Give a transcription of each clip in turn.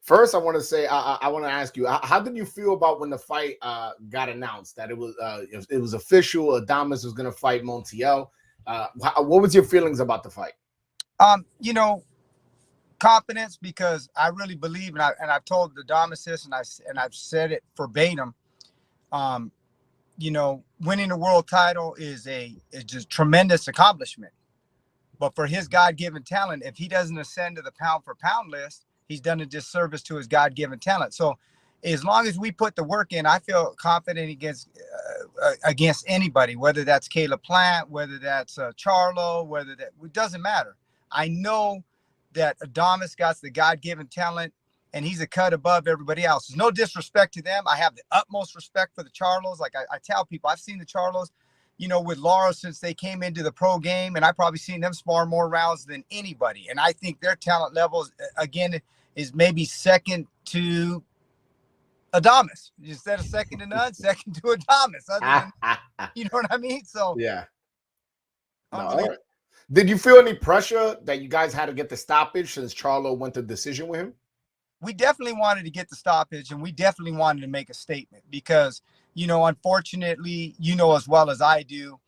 First, I want to say I want to ask you, how did you feel about when the fight got announced that it was official? Adames was going to fight Montiel. What was your feelings about the fight? You know, confidence, because I really believe, and I've told the Adames this, and I've said it verbatim. Um, you know, winning a world title is just tremendous accomplishment. But for his God-given talent, if he doesn't ascend to the pound for pound list, he's done a disservice to his God-given talent. So as long as we put the work in, I feel confident against anybody, whether that's Caleb Plant, whether that's Charlo, it doesn't matter. I know that Adames got the God-given talent, and he's a cut above everybody else. There's no disrespect to them. I have the utmost respect for the Charlos. Like I tell people, I've seen the Charlos, you know, with Laura since they came into the pro game, and I've probably seen them spar more rounds than anybody. And I think their talent levels, again, is maybe second to Adames. Instead of second to none, second to Adames. Other than, you know what I mean? So yeah. No, did you feel any pressure that you guys had to get the stoppage since Charlo went to decision with him? We definitely wanted to get the stoppage, and we definitely wanted to make a statement because, you know, unfortunately, you know as well as I do,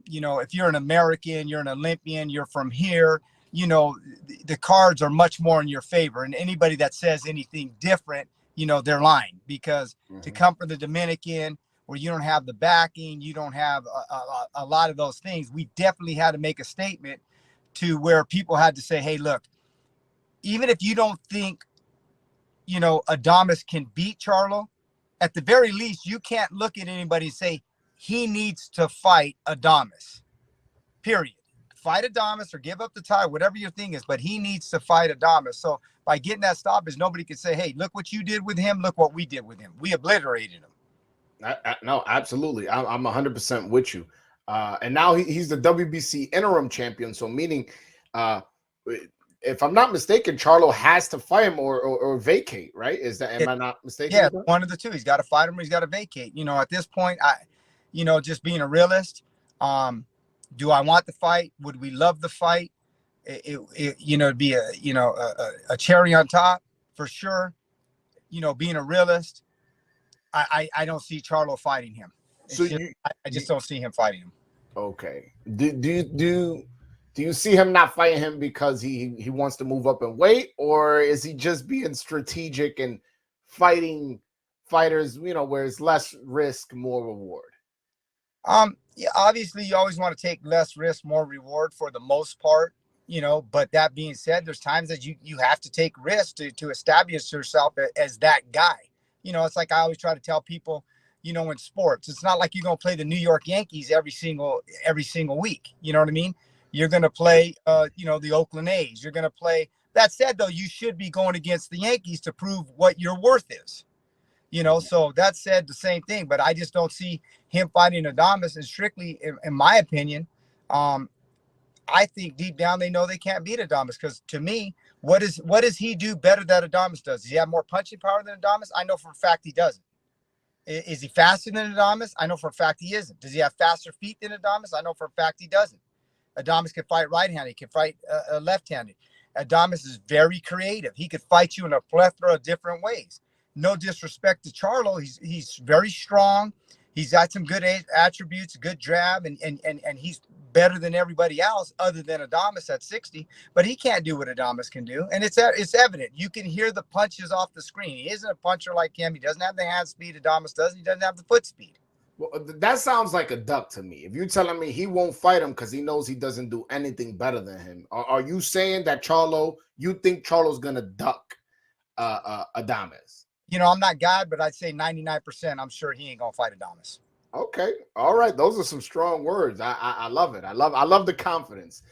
you know, if you're an American, you're an Olympian, you're from here, you know, the cards are much more in your favor. And anybody that says anything different, you know, they're lying, because to come from the Dominican, where you don't have the backing, you don't have a lot of those things, we definitely had to make a statement to where people had to say, hey, look, even if you don't think, you know, Adames can beat Charlo, at the very least, you can't look at anybody and say he needs to fight Adames, period. Fight Adames or give up the title, whatever your thing is, but he needs to fight Adames. So by getting that stoppage, nobody could say, hey, look what you did with him. Look what we did with him. We obliterated him. No, absolutely. I'm 100% with you. And now he's the WBC interim champion. So meaning, if I'm not mistaken, Charlo has to fight him or vacate, right? Am I not mistaken? Yeah, one of the two. He's got to fight him or he's got to vacate. You know, at this point, you know, just being a realist, do I want the fight? Would we love the fight? You know, it'd be a cherry on top for sure. You know, being a realist, I don't see Charlo fighting him. I just don't see him fighting him. Okay. Do you see him not fighting him because he wants to move up in weight, or is he just being strategic and fighting fighters, you know, where it's less risk, more reward? Yeah, obviously you always want to take less risk, more reward for the most part, you know, but that being said, there's times that you have to take risks to establish yourself as that guy. You know, it's like I always try to tell people, you know, in sports, it's not like you're going to play the New York Yankees every single week. You know what I mean? You're going to play, you know, the Oakland A's. You're going to play. That said, though, you should be going against the Yankees to prove what your worth is. You know, so that said, the same thing. But I just don't see him fighting Adames. And strictly, in my opinion, I think deep down they know they can't beat Adames, because to me, what does he do better that Adames does? Does he have more punching power than Adames? I know for a fact he doesn't. Is he faster than Adames? I know for a fact he isn't. Does he have faster feet than Adames? I know for a fact he doesn't. Adames can fight right-handed. He can fight left-handed. Adames is very creative. He could fight you in a plethora of different ways. No disrespect to Charlo. He's very strong. He's got some good attributes, good jab, and he's better than everybody else other than Adames at 60. But he can't do what Adames can do, and it's evident. You can hear the punches off the screen. He isn't a puncher like him. He doesn't have the hand speed Adames does. He doesn't have the foot speed. Well, that sounds like a duck to me. If you're telling me he won't fight him because he knows he doesn't do anything better than him, are you saying that you think Charlo's gonna duck Adames? You know, I'm not God, but I'd say 99%. I'm sure he ain't gonna fight Adames. Okay, all right. Those are some strong words. I love it. I love the confidence.